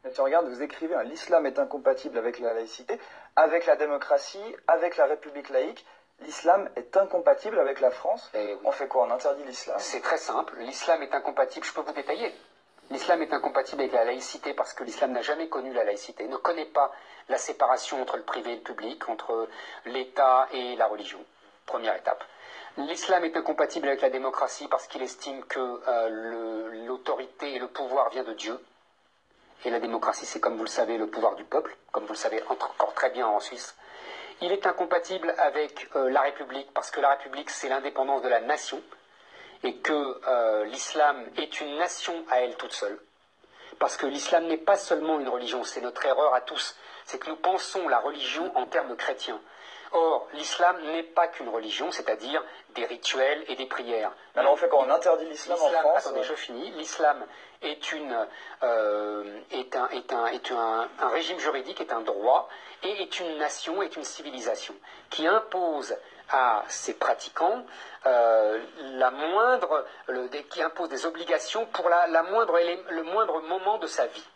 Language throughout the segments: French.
Mais tu regardes, vous écrivez, hein, l'islam est incompatible avec la laïcité, avec la démocratie, avec la république laïque. L'islam est incompatible avec la France. Et oui. On fait quoi? On interdit l'islam? C'est très simple. L'islam est incompatible, je peux vous détailler. L'islam est incompatible avec la laïcité parce que l'islam n'a jamais connu la laïcité, ne connaît pas la séparation entre le privé et le public, entre l'État et la religion. Première étape. L'islam est incompatible avec la démocratie parce qu'il estime que l'autorité et le pouvoir vient de Dieu. Et la démocratie, c'est, comme vous le savez, le pouvoir du peuple, comme vous le savez encore très bien en Suisse. Il est incompatible avec la République parce que la République, c'est l'indépendance de la nation et que l'islam est une nation à elle toute seule. Parce que l'islam n'est pas seulement une religion, c'est notre erreur à tous. C'est que nous pensons la religion en termes chrétiens. Or, l'islam n'est pas qu'une religion, c'est-à-dire des rituels et des prières. Alors on fait quoi? On interdit l'islam en France? Attendez, je finis. L'islam est un régime juridique, est un droit, et est une nation, est une civilisation, qui impose à ses pratiquants qui impose des obligations pour le moindre moment de sa vie.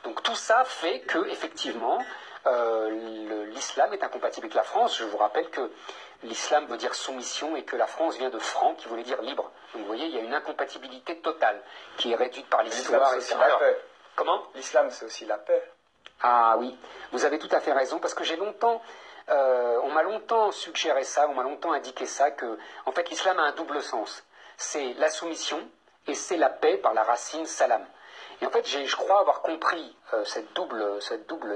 Donc tout ça fait que, effectivement, l'islam est incompatible avec la France. Je vous rappelle que l'islam veut dire soumission et que la France vient de franc, qui voulait dire libre. Donc vous voyez, il y a une incompatibilité totale qui est réduite par l'histoire. L'islam, c'est aussi la paix. Comment? L'islam, c'est aussi la paix. Ah oui, vous avez tout à fait raison, parce que on m'a longtemps suggéré ça, on m'a longtemps indiqué ça, que en fait l'islam a un double sens. C'est la soumission et c'est la paix par la racine salam. Et en fait, je crois avoir compris cette double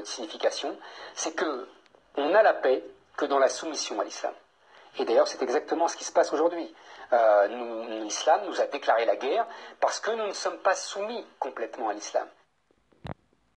signification, c'est que on n'a la paix que dans la soumission à l'islam. Et d'ailleurs, c'est exactement ce qui se passe aujourd'hui. L'islam nous a déclaré la guerre parce que nous ne sommes pas soumis complètement à l'islam.